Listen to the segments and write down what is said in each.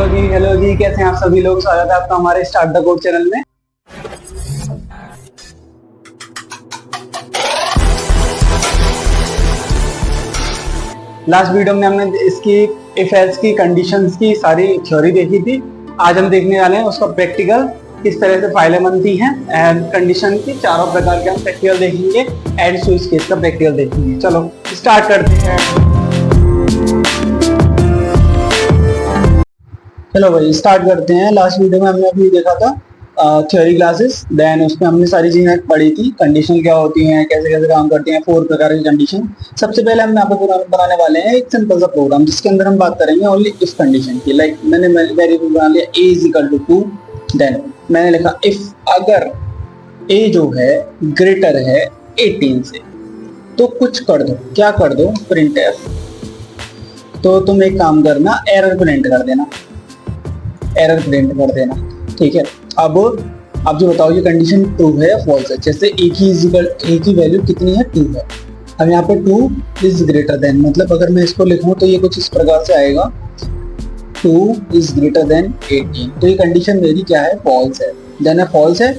Hello जी, कैसे हैं आप सभी लोग। स्वागत है आपका हमारे स्टार्ट द कोड चैनल में। लास्ट वीडियो में हमने इसकी इफ एल्स की कंडीशंस की सारी थ्योरी देखी थी। आज हम देखने वाले हैं उसका प्रैक्टिकल, किस तरह से फाइलें बनती हैं एंड कंडीशन की चारों प्रकार के हम प्रैक्टिकल देखेंगे एंड स्विच केस का प्रैक्टिकल देखेंगे। चलो स्टार्ट करते हैं। चलो भाई स्टार्ट करते हैं। लास्ट वीडियो में हमने अभी देखा था थ्योरी क्लासेस, देन उसमें हमने सारी चीजें पढ़ी थी, कंडीशन क्या होती हैं, कैसे कैसे काम करती हैं, 4 प्रकार की कंडीशन। सबसे पहले हम यहाँ पे बनाने वाले हैं एक सिंपल सा प्रोग्राम जिसके अंदर हम बात करेंगे ओनली इफ कंडीशन की। लाइक मैंने वेरिएबल बना लिया a is equal to 2, then मैंने लिखा इफ अगर a जो है ग्रेटर है 18 से तो कुछ कर दो। क्या कर दो? Print F. तो तुम एक काम करना, एरर प्रिंट कर देना, एरर प्रिंट कर देना। ठीक है, अब जो बताओ ये कंडीशन ट्रू है या फॉल्स है। जैसे a की वैल्यू कितनी है? 2 है। अब यहाँ पे 2 इज ग्रेटर देन, मतलब अगर मैं इसको लिखूं तो ये कुछ इस प्रकार से आएगा, 2 इज ग्रेटर देन 18। तो ये कंडीशन मेरी क्या है? फॉल्स है। देन फॉल्स है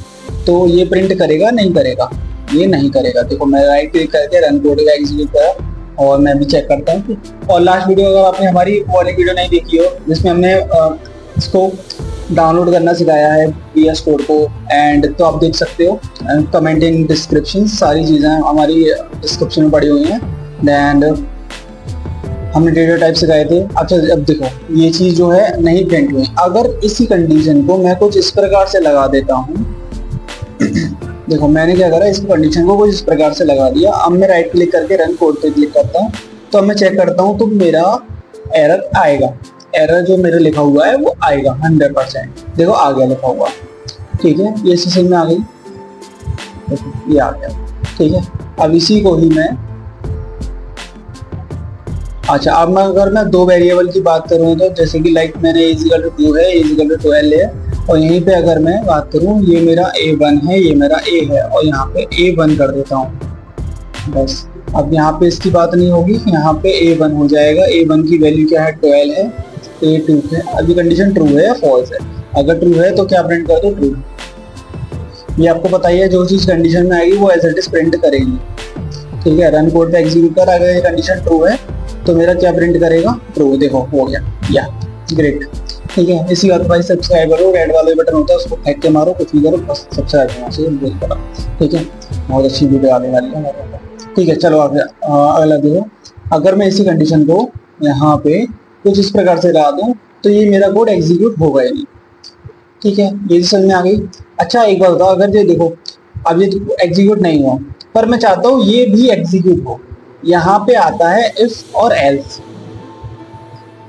तो ये प्रिंट करेगा नहीं करेगा? ये नहीं करेगा। देखो मैं राइट क्लिक करके रन कोड का एग्जीक्यूट करा और मैं भी चेक करता हूँ। और लास्ट वीडियो अगर आपने हमारी वाली वीडियो नहीं देखी हो जिसमें हमने इसको डाउनलोड करना सिखाया है VS कोड को, एंड तो आप देख सकते हो। कमेंट इन डिस्क्रिप्शन, सारी चीज़ें हमारी डिस्क्रिप्शन में पड़ी हुई हैं। एंड हमने डेटा टाइप सिखाए थे। अच्छा अब देखो ये चीज़ जो है नहीं प्रिंट हुई। अगर इसी कंडीशन को मैं कुछ इस प्रकार से लगा देता हूँ देखो मैंने क्या करा, इस कंडीशन को कुछ इस प्रकार से लगा दिया। अब मैं राइट क्लिक करके रन कोड पे क्लिक करता हूँ तो अब मैं चेक करता हूँ तो मेरा एरर आएगा। एरर जो मेरे लिखा हुआ है वो आएगा 100%। देखो आ गया लिखा हुआ। ठीक है, ये सिस्टम में आ गई, देखो ये आ गया। ठीक है, अब इसी को ही मैं अच्छा अब मैं अगर मैं 2 वेरिएबल की बात करूँ तो जैसे कि लाइक मैंने a इक्वल टू 2 है, a इक्वल टू 12 है, और यहीं पे अगर मैं बात करूँ ये मेरा a1 है, ये मेरा a है, और यहाँ पे a1 कर देता हूँ बस। अब यहाँ पे इसकी बात नहीं होगी, यहाँ पे a1 हो जाएगा। a1 की वैल्यू क्या है? 12 है, a2 है। अभी कंडीशन ट्रू है या फॉल्स है? अगर ट्रू है तो क्या प्रिंट कर दो? ट्रू। ये आपको पता ही है, जो चीज कंडीशन में आएगी वो एज इट इज प्रिंट करेगी। ठीक है, रन कोड पे एग्जीक्यूट कर, अगर ये कंडीशन ट्रू है तो मेरा क्या प्रिंट करेगा? ट्रू। देखो हो गया, या ग्रेट। ठीक है, इसी बात भाई सब्सक्राइब करो, रेड वाला बटन होता है उसको फेंक के मारो, कुछ भी करो, बस सब्सक्राइब करना चाहिए। ठीक है, बहुत अच्छी वीडियो आने वाली है। ठीक है, चलो आगे अगला देखो। अगर मैं इसी कंडीशन को यहाँ पे कुछ इस प्रकार से लगा दूं तो ये मेरा कोड एग्जीक्यूट होगा ही नहीं। ठीक है, ये समझ में आ गई। अच्छा एक बात बताओ, अगर ये देखो अब ये एग्जीक्यूट नहीं हुआ पर मैं चाहता हूँ ये भी एग्जीक्यूट हो, यहाँ पे आता है इफ और एल्स।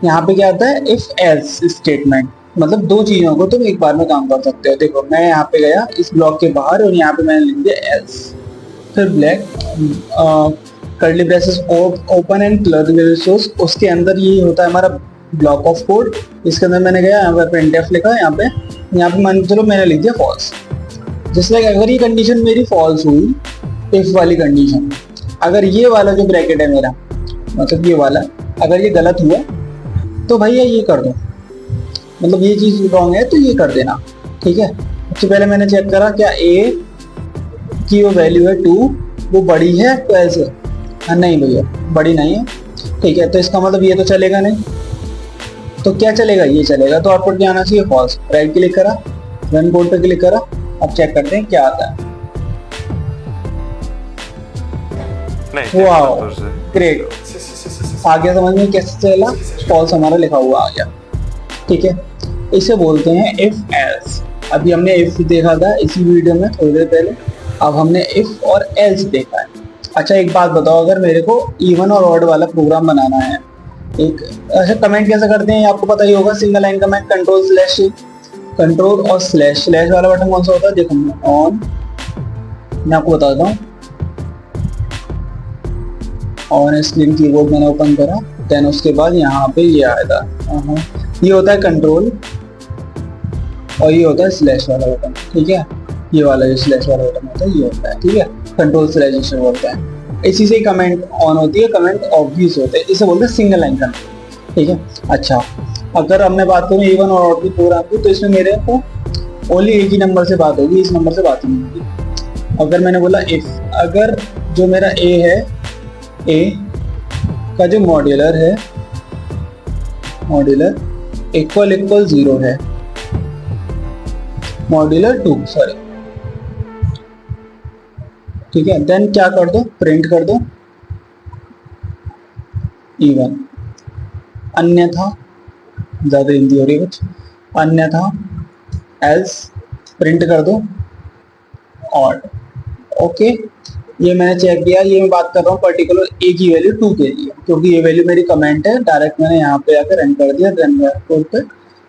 यहाँ पे क्या आता है? इफ एल्स स्टेटमेंट, मतलब 2 चीजों को तुम एक बार में काम कर सकते हो। देखो मैं यहाँ पे गया इस ब्लॉक के बाहर और यहाँ पे मैंने लिख दिया एल्स, फिर black curly braces open and close source, उसके अंदर ये होता है हमारा ब्लॉक ऑफ कोड। इसके अंदर मैंने गया, यहाँ पर printf लिखा, यहाँ पे मान के चलो मैंने लिख दिया फॉल्स। जैसे अगर ये कंडीशन मेरी फॉल्स हुई, इफ वाली कंडीशन, अगर ये वाला जो ब्रैकेट है मेरा, मतलब ये वाला अगर ये गलत हुआ तो भैया ये कर दो, मतलब ये चीज रॉन्ग है तो ये कर देना। ठीक है, सबसे पहले मैंने चेक करा क्या a की वो वैल्यू है 2 वो बड़ी है 12 से? हाँ नहीं भैया बड़ी नहीं है। ठीक है, तो इसका मतलब ये तो चलेगा नहीं, तो क्या चलेगा? ये चलेगा। तो आउटपुट क्या आना चाहिए? फॉल्स। राइट क्लिक करा, रन कोड पे क्लिक करा, अब चेक करते हैं क्या आता है। वाओ ग्रेट, आ गया समझ में कैसे चला? फॉल्स हमारा लिखा हुआ आ गया। ठीक है, इसे बोलते हैं इफ एल्स। अभी हमने इफ देखा था इसी वीडियो में थोड़ी देर पहले, अब हमने इफ और एल्स देखा है। अच्छा एक बात बताओ, अगर मेरे को इवन और ऑड वाला प्रोग्राम बनाना है, एक अच्छा कमेंट कैसे करते हैं आपको पता ही होगा, सिंगल लाइन कमेंट, कंट्रोल और स्लैश वाला बटन कौन सा होता है? देखो ऑन, मैं आपको बताता हूँ। ऑन स्क्रीन कीबोर्ड मैंने ओपन करा, देन उसके बाद यहाँ पे ये आया था, ये होता है कंट्रोल और ये होता है स्लैश वाला बटन। ठीक है, ये वाला जो स्लैश वाला बटन होता है ये होता है। ठीक है, कंट्रोल स्लैश बोलते हैं। इसी से कमेंट ऑन होती है, कमेंट ऑफ भी होते हैं, इसे बोलते हैं सिंगल लाइन कमेंट। ठीक है, अच्छा अगर अब मैं बात करूँ A1 और आउटपुट 4 आपको, तो इसमें मेरे को ओनली एक ही नंबर से बात होगी, इस नंबर से बात नहीं होगी। अगर मैंने बोला इफ, अगर जो मेरा A है, A का जो मॉड्यूलर है, मॉड्यूलर इक्वल 0 है, मॉड्यूलर 2 सॉरी, ठीक है, देन क्या कर दो, प्रिंट कर दो E1, अन्यथा, ज्यादा हिंदी हो रही है कुछ, अन्यथा एल्स प्रिंट कर दो ऑड। ओके, ये मैंने चेक किया, ये मैं बात कर रहा हूँ पर्टिकुलर A की वैल्यू 2 के लिए, क्योंकि ये वैल्यू मेरी कमेंट है, डायरेक्ट मैंने यहाँ पे आकर रन कर दिया, रन कोड पे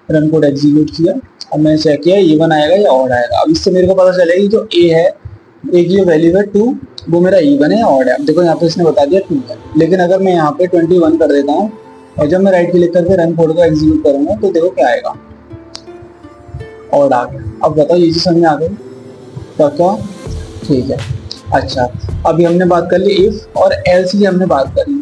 रन कोड एग्जीक्यूट किया। अब मैंने चेक किया E1 आएगा या ऑड आएगा। अब इससे मेरे को पता चलेगा जो A है, A की जो वैल्यू है 2, वो मेरा E1 है या ऑड है। अब देखो यहाँ पे इसने बता दिया 2 है, लेकिन अगर मैं यहाँ पे 21 कर देता हूँ और जब मैं राइट क्लिक करके रन कोड को एग्जीक्यूट करूंगा तो देखो क्या आएगा, ऑड आ गया। अब बताओ ये चीज समझ में आ गई क्या? ठीक है। अच्छा, अभी हमने बात कर ली इफ और एल्स की हमने बात कर ली।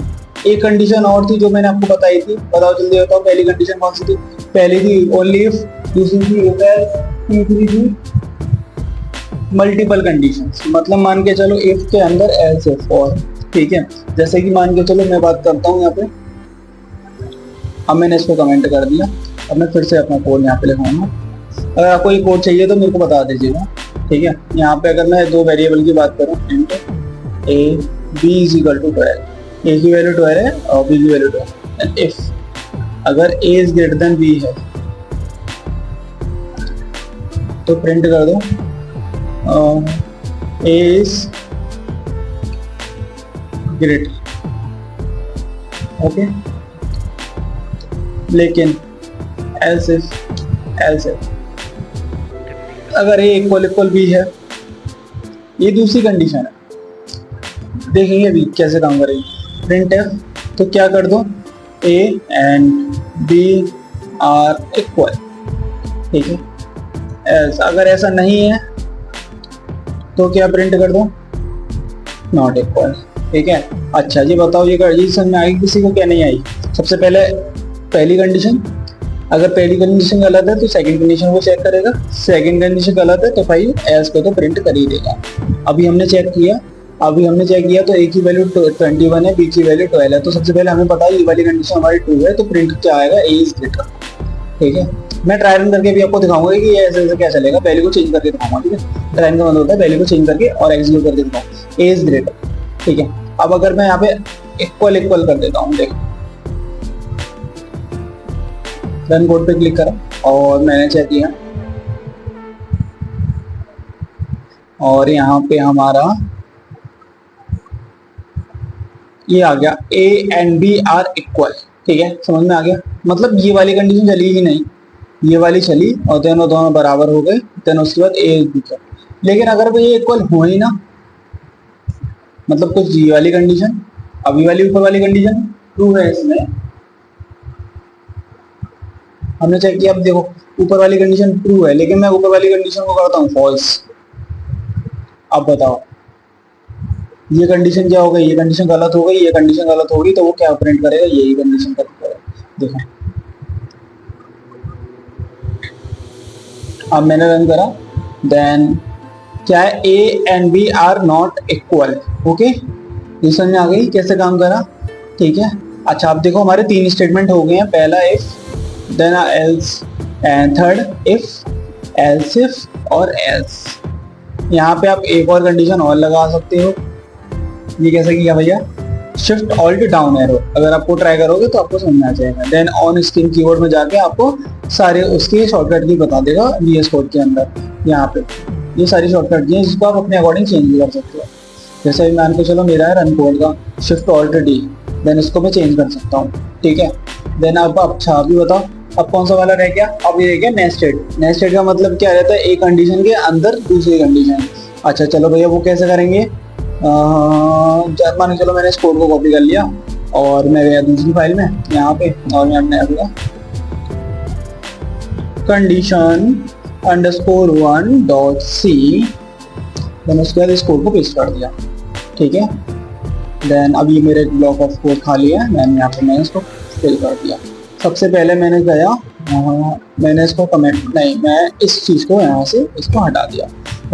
एक कंडीशन और थी जो मैंने आपको बताई थी, बताओ जल्दी बताओ, पहली कंडीशन कौन सी थी? पहली थी ओनली इफ, दूसरी थी इफ एल्स, तीसरी थी मल्टीपल कंडीशंस, मतलब मान के चलो इफ के अंदर एल्स इफ और, ठीक है। जैसे कि मान के चलो मैं बात करता हूँ यहाँ पे, अब मैंने इसको कमेंट कर दिया, अब मैं फिर से अपना कोड यहाँ पे लिखाऊंगा। अगर आपको ये कोड चाहिए तो मेरे को बता दीजिएगा, ठीक है। यहाँ पे अगर मैं दो वेरिएबल की बात करूँ, int a b is equal to 12, a की वैल्यू 12 है और b की वैल्यू 12, एंड इफ अगर a is greater than b है तो प्रिंट कर दो a इज ग्रेटर, ओके। लेकिन एल्स इफ अगर a इक्वल b है, ये दूसरी कंडीशन है, देखेंगे अभी कैसे काम करेगी। प्रिंट एफ, तो क्या कर दो a and b are equal, ठीक है। एल्स अगर ऐसा नहीं है तो क्या प्रिंट कर दो, नॉट इक्वल, ठीक है। अच्छा जी बताओ, ये समझ में आई किसी को क्या नहीं आई? सबसे पहले पहली कंडीशन, अगर पहली कंडीशन गलत है तो सेकंड कंडीशन को चेक करेगा, सेकंड कंडीशन गलत है तो भाई एल्स को तो प्रिंट कर ही देगा। अभी हमने चेक किया तो a की वैल्यू 21 है, b की वैल्यू 12 है, तो सबसे पहले हमें पता है ये वाली कंडीशन हमारी 2 है, तो प्रिंट क्या आएगा, a इज ग्रेटर, ठीक है। मैं ट्राई रन करके भी आपको दिखाऊंगा कि ये ऐसे क्या चलेगा, वैल्यू को चेंज करके दिखाऊंगा, ठीक है। ट्राई का मतलब होता है वैल्यू को चेंज करके और एग्जीक्यूट करके दिखाऊं, a इज ग्रेटर, ठीक है। अब अगर मैं यहाँ पे इक्वल कर देता हूँ, देखो रन कोड पे क्लिक करा और मैंने चेक किया और यहाँ पे हमारा ये आ गया a and b are equal, ठीक है। समझ में आ गया, मतलब ये वाली कंडीशन चली ही नहीं, ये वाली चली और दोनों बराबर हो गए, देन उसके बाद a इज b। लेकिन अगर ये इक्वल हो ही ना, मतलब कुछ ये वाली कंडीशन, अभी वाली ऊपर वाली कंडीशन ट्रू है, इसमें हमने चेक किया। अब देखो ऊपर वाली कंडीशन ट्रू है, लेकिन मैं ऊपर वाली कंडीशन को करता हूँ फॉल्स। अब बताओ ये कंडीशन क्या हो गई, ये कंडीशन गलत हो गई, ये कंडीशन गलत होगी, तो वो क्या प्रिंट करेगा, यही कंडीशन करेगा। देखो अब मैंने रन करा, देन क्या है, a and b are not equal, okay. ये समझ में आ गई कैसे काम करा, ठीक है। अच्छा अब देखो हमारे 3 स्टेटमेंट हो गए हैं, पहला if, then else, and third if, else if और एल्स। यहाँ पे आप एक और कंडीशन और लगा सकते हो। ये कैसे किया भैया, शिफ्ट ऑल्ट डाउन एरो, अगर आपको ट्राई करोगे तो आपको समझ में आ जाएगा। देन ऑन स्क्रीन कीबोर्ड में जाके आपको सारे उसके शॉर्टकट की बता देगा VS कोड के अंदर। यहाँ पे ये सारी शॉर्टकट की हैं जिसको आप अपने अकॉर्डिंग चेंज भी कर सकते हो। जैसे मान के चलो मेरा है रन कोड का शिफ्ट ऑल्ट D, देन इसको मैं चेंज कर सकता हूँ, ठीक है। देन अब अच्छा अभी बताओ अब कौन सा वाला रह गया, अब ये रह गया नेस्टेड। नेस्टेड का मतलब क्या रहता है, एक कंडीशन के अंदर दूसरी कंडीशन। अच्छा चलो भैया वो कैसे करेंगे, मान के चलो मैंने इस कोड को कॉपी कर लिया और मैं गया दूसरी फाइल में यहाँ पे, और मैं अपने दिया condition_1.c, देन उसके बाद इस कोड को पेस्ट कर दिया, ठीक है। देन अब ये मेरे ब्लॉक ऑफ कोड खाली है, मैंने यहाँ पे मैंने इसको फिल कर दिया। सबसे पहले मैंने गया, मैंने इसको कमेंट नहीं, मैं इस चीज को यहाँ से इसको हटा दिया।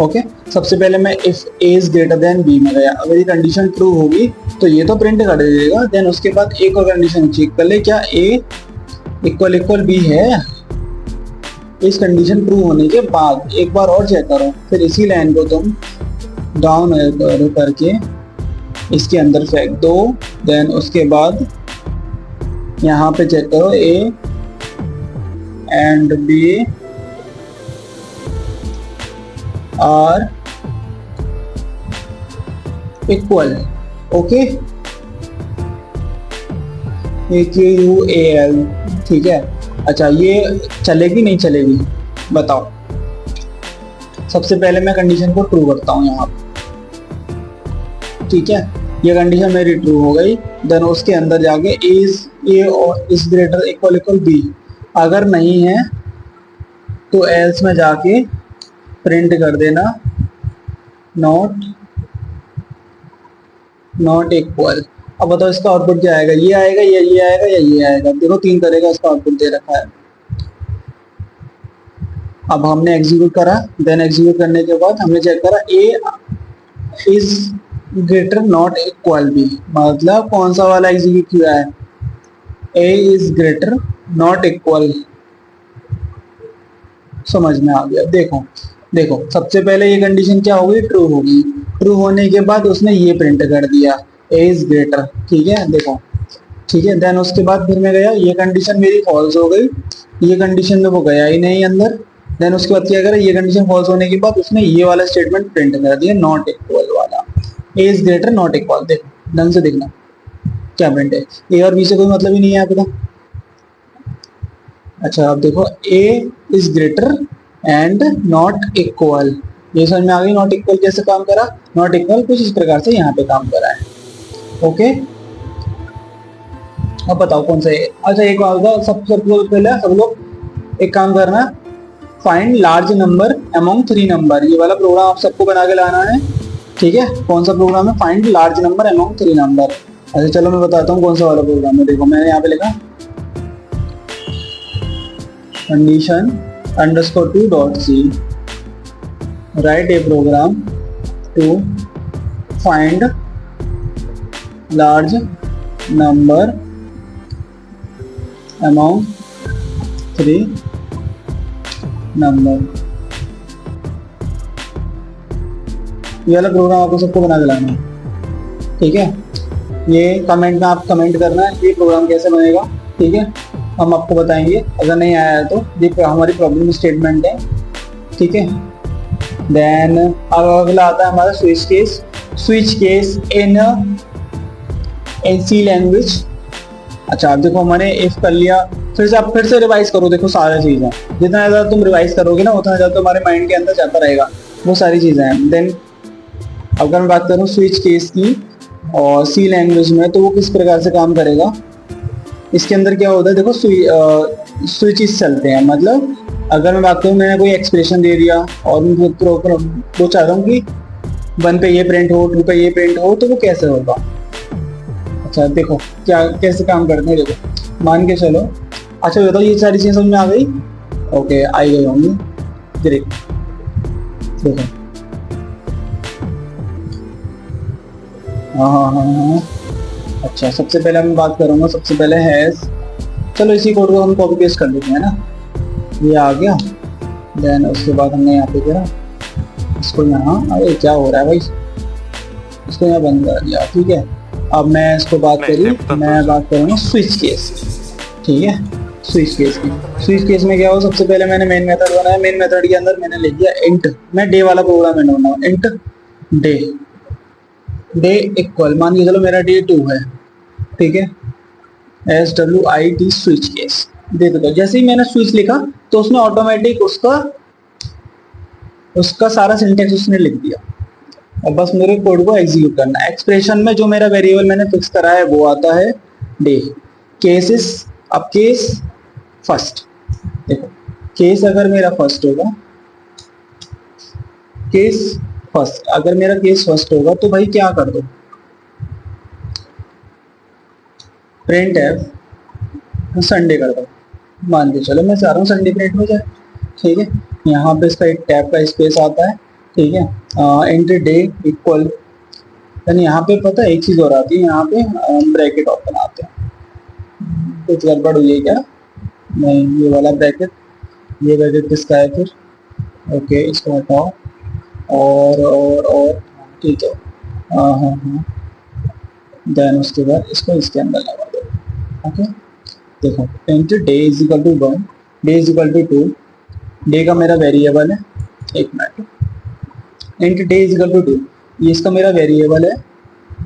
ओके, सबसे पहले मैं if A is greater than B में गया। अगर ये कंडीशन ट्रू होगी तो ये तो प्रिंट कर देगा। देन उसके बाद एक और कंडीशन चेक कर ले, क्या ए इक्वल इक्वल बी है। इस कंडीशन ट्रू होने के बाद एक बार और चेक करो, फिर इसी लाइन को तुम डाउन एरो करके इसके अंदर फेंक दो। देन उसके बाद यहाँ पे चेक करो, A and B are equal. Okay, AQUAL, ठीक है। अच्छा, ये चलेगी नहीं चलेगी बताओ। सबसे पहले मैं कंडीशन को ट्रू करता हूँ यहाँ पे, ठीक है। ये कंडीशन मेरी ट्रू हो गई। देन उसके अंदर जाके ए और is greater equal equal B, अगर नहीं है तो एल्स में जाके प्रिंट कर देना नॉट इक्वल। अब बताओ इसका आउटपुट क्या आएगा, ये आएगा या ये आएगा या ये आएगा। देखो 3 तरह का इसका आउटपुट दे रखा है। अब हमने एग्जीक्यूट करा, देन एग्जीक्यूट करने के बाद हमने चेक करा A is greater not equal B, मतलब कौन सा वाला एग्जीक्यूट किया है, A is greater not equal. समझ में आ गया। देखो देखो, सबसे पहले ये कंडीशन क्या होगी, ट्रू होगी। ट्रू होने के बाद उसने ये प्रिंट कर दिया ए इज ग्रेटर, ठीक है। देखो ठीक है। देन उसके बाद फिर मैं गया, ये कंडीशन मेरी फॉल्स हो गई, ये कंडीशन में वो गया ही नहीं अंदर। देन उसके बाद क्या करा, ये कंडीशन फॉल्स होने के बाद उसने ये वाला स्टेटमेंट प्रिंट कर दिया नॉट इक्वल वाला, ए इज ग्रेटर नॉट इक्वल। देखो ढंग से देखना क्या प्रिंट है, ए और बी से कोई मतलब ही नहीं है यहाँ पे तो। अच्छा अब देखो, A is greater and not equal, ये समझ में आ गई। नॉट इक्वल कैसे काम करा, नॉट इक्वल कुछ इस प्रकार से यहाँ पे काम करा है। ओके, अब बताओ कौन सा है। अच्छा एक बात होगा, सब लोग एक काम करना, find large number among 3 number, ये वाला प्रोग्राम आप सबको बना के लाना है, ठीक है। कौन सा प्रोग्राम है, find large number among 3 number. अच्छा चलो मैं बताता हूँ कौन सा वाला प्रोग्राम है। देखो मैंने यहाँ पे लिखा condition _2.c, write a program to find large number among 3 number. ये वाला प्रोग्राम आपको सबको बना के लाना है, ठीक है। ये कमेंट में आप कमेंट करना है ये प्रोग्राम कैसे बनेगा, ठीक है। हम आपको बताएंगे, अगर नहीं आया है तो ये हमारी प्रॉब्लम स्टेटमेंट है, ठीक है। देन अगला आता है हमारा switch case in C language. अच्छा आप देखो मैंने इफ कर लिया, फिर से आप फिर से रिवाइज करो। देखो सारी चीजें जितना ज्यादा तुम रिवाइज करोगे ना उतना ज्यादा तुम्हारे माइंड के अंदर जाता रहेगा, वो सारी चीजें हैं। देन अगर मैं बात करूँ स्विच केस की और सी लैंग्वेज में, तो वो किस प्रकार से काम करेगा। इसके अंदर क्या होता है, देखो स्विचेस चलते हैं। मतलब अगर मैं बात करूँ, मैंने कोई एक्सप्रेशन दे दिया और वो चाह रहा हूँ कि 1 पे ये प्रिंट हो, 2 पे ये प्रिंट हो, तो वो कैसे होगा। अच्छा देखो क्या कैसे काम करते हैं। देखो मान के चलो, अच्छा बताओ ये सारी चीजें समझ में आ गई, ओके आई गई होंगी। देखो हाँ। अच्छा सबसे पहले मैं बात करूंगा, सबसे पहले हैज, चलो इसी कोड को हम कॉपी पेस्ट कर देते हैं ना, ये आ गया। देन उसके बाद हमने यहाँ पे करा इसको यहाँ, अरे क्या हो रहा है भाई, इसको यहाँ बंद कर दिया, ठीक है। अब मैं इसको बात करी, मैं बात करूँगा स्विच केस, ठीक है। स्विच केस की, स्विच केस में क्या हो, सबसे पहले मैंने मेन मेथड बनाया। मेन मेथड के अंदर मैंने लिख दिया इंट, मैं डे वाला प्रोग्राम मैंने बनाया, इंट डे इक्वल, मान के चलो मेरा डे 2 है, ठीक है। SWIT स्विच केस दे दो। जैसे ही मैंने स्विच लिखा तो उसने ऑटोमेटिक उसका सारा सिंटेक्स उसने लिख दिया। अब बस मेरे कोड को एग्जीक्यूट करना है। एक्सप्रेशन में जो मेरा वेरिएबल मैंने फिक्स करा है वो आता है डे। केसेस, अब केस फर्स्ट, देखो केस अगर मेरा फर्स्ट होगा, केस फर्स्ट, अगर मेरा केस फर्स्ट होगा तो भाई क्या कर दो, प्रिंट एफ संडे कर दो, मान के चलो मैं चाह रहा हूँ संडे प्रिंट हो जाए। ठीक है, यहाँ पे इसका एक टैब का स्पेस आता है। ठीक है, एंटर डे इक्वल, यानी यहाँ पे पता है एक चीज और आती है, यहाँ पे ब्रैकेट ओपन आते हैं। कुछ गड़बड़ हुई है क्या? नहीं, ये वाला ब्रैकेट, ये ब्रैकेट किसका है फिर? ओके, इसको हटाओ और ठीक है, हाँ हाँ हाँ, देन उसके बाद इसको इसके अंदर लगा दो। ओके, देखो enter day is equal to 1, day is equal to 2, day का मेरा वेरिएबल है, एक minute, int day is equal to 2, ये इसका मेरा वेरिएबल है,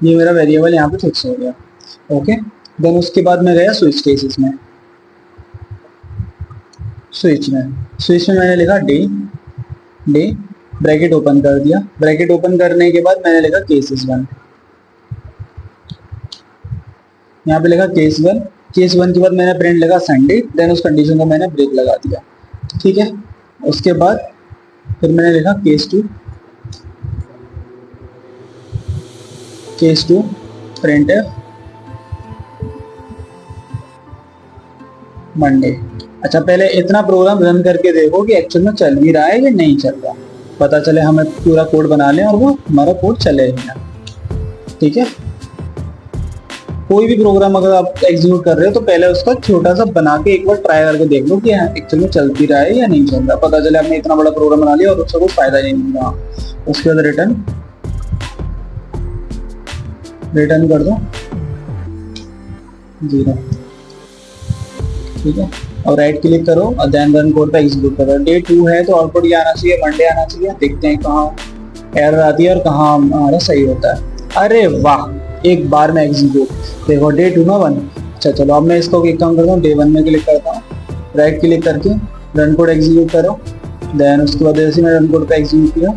ये मेरा वेरिएबल यहाँ पे फिक्स हो गया। ओके, देन उसके बाद मैं गया स्विच केसेस में, स्विच में मैंने लिखा डे, ब्रैकेट ओपन कर दिया, ब्रैकेट ओपन करने के बाद मैंने लिखा केसेस 1, यहाँ पे लिखा केस 1, केस 1 के बाद मैंने प्रिंट लगा संडे, देन उस कंडीशन को मैंने ब्रेक लगा दिया। ठीक है, उसके बाद फिर मैंने लिखा केस 2 प्रिंट है मंडे। अच्छा, पहले इतना प्रोग्राम रन करके देखो कि एक्चुअल में चल भी रहा है या नहीं चल रहा, पता चले हमें पूरा कोड बना लें और वो हमारा कोड चले ना। ठीक है, कोई भी प्रोग्राम अगर आप एग्जीक्यूट कर रहे हो तो पहले उसका छोटा सा बना के एक बार ट्राई करके देख लो कि एक्चुअल में चल भी रहा है या नहीं चल रहा, पता चले आपने इतना बड़ा प्रोग्राम बना लिया और उसका कुछ फायदा ही नहीं हुआ। उसके बाद रिटर्न कर दो 0। ठीक है, और राइट क्लिक करो और देन रन कोड पे एग्जीक्यूट करो। डे 2 है तो आउटपुट ये आना चाहिए, मंडे आना चाहिए। देखते हैं कहाँ एरर आती है और कहाँ हमारा सही होता है। अरे वाह, एक बार में एग्जीक्यूट, देखो डे 2 में 1। अच्छा चलो, अब मैं इसको एक काम करता हूँ, डे 1 में क्लिक करता हूँ, राइट क्लिक करके रन कोड एग्जीक्यूट करो, देन उसके बाद जैसे मैं रन कोड पे एग्जीक्यूट किया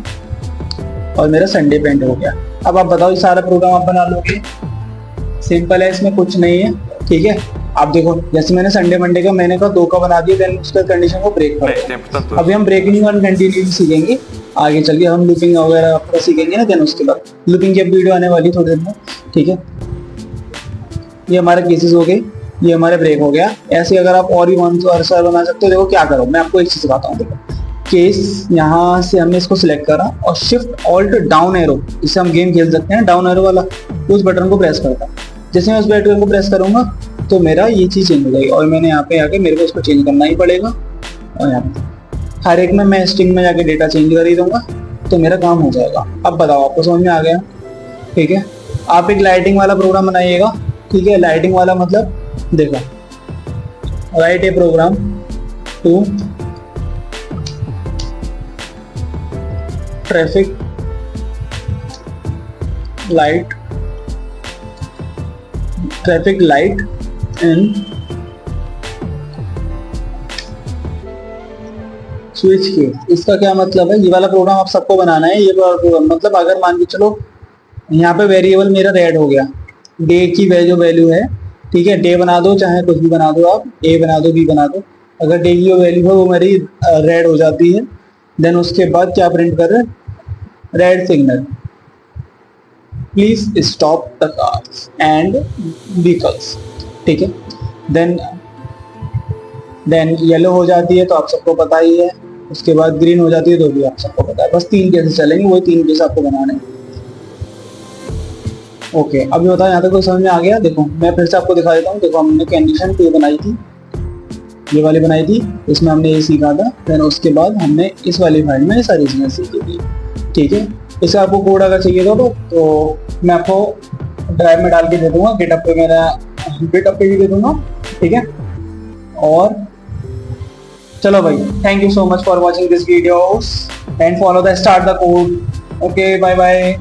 और मेरा संडे प्रिंट हो गया। अब आप बताओ, ये सारा प्रोग्राम आप बना लोगे? सिंपल है, इसमें कुछ नहीं है। ठीक है, आप देखो जैसे मैंने संडे मंडे का मैंने कहा 2 का बना दिया, देन उसका कंडीशन को ब्रेक कर दो। अभी हम ब्रेकिंग और कंटिन्यू सीखेंगे आगे चल के, हम लूपिंग वगैरह आपको सीखेंगे ना, देन उसके बाद लूपिंग की वीडियो आने वाली थोड़ी देर में। ठीक है, ये हमारे केसेस हो गए, ये हमारे ब्रेक हो गया। ऐसे अगर आप और भी आंसर बना सकते हो। देखो क्या करो, मैं आपको एक चीज बताता हूँ। देखो केस, यहाँ से हमने इसको सिलेक्ट करा और शिफ्ट ऑल्ट डाउन एरो, इससे हम गेम खेल सकते हैं, डाउन एरो वाला, उस बटन को प्रेस करता। जैसे मैं उस बटन को प्रेस करूंगा तो मेरा ये चीज चेंज हो जाएगी और मैंने यहाँ पे आके मेरे को इसको चेंज करना ही पड़ेगा। और यहाँ पे हर एक में मैं स्ट्रिंग में जाके डेटा चेंज कर ही दूंगा तो मेरा काम हो जाएगा। अब बताओ, आपको समझ में आ गया? ठीक है, आप एक लाइटिंग वाला प्रोग्राम बनाइएगा। ठीक है, लाइटिंग वाला मतलब देखो, write a program to traffic light in switch की। इसका क्या मतलब है? ये वाला प्रोग्राम आप सबको बनाना है। ये प्रोग्राम मतलब अगर मान के चलो यहाँ पे वेरिएबल मेरा रेड हो गया, डे की जो वैल्यू है, ठीक है, डे बना दो, चाहे कुछ भी बना दो, आप ए बना दो, बी बना दो। अगर डे की जो वैल्यू है वो मेरी रेड हो जाती है, देन उसके बाद क्या प्रिंट कर रहे हैं? Red signal, please stop the cars and vehicles. ठीक है, देन येलो हो जाती है तो आप सबको पता ही है। उसके बाद ग्रीन हो जाती है तो भी आप सबको पता है। बस 3 केसेस चलेंगे, वही 3 केस आपको बनाने हैं। ओके, अभी बताओ यहाँ तक कोई समझ में आ गया? देखो मैं फिर से आपको दिखा देता हूँ। देखो हमने कंडीशन 2 बनाई थी, ये वाली बनाई थी, इसमें हमने ये सीखा था। देन उसके बाद हमने इस वाली फाइल में सारी चीजें सीखी थी। ठीक है, इसका आपको कोड अगर चाहिए तो मैं आपको ड्राइव में डाल के दे दूंगा, गिटहब पे मेरा गिटहब पे भी दे दूंगा। ठीक है, और चलो भाई, thank you so much for watching this videos and follow the start the code. Okay, bye bye.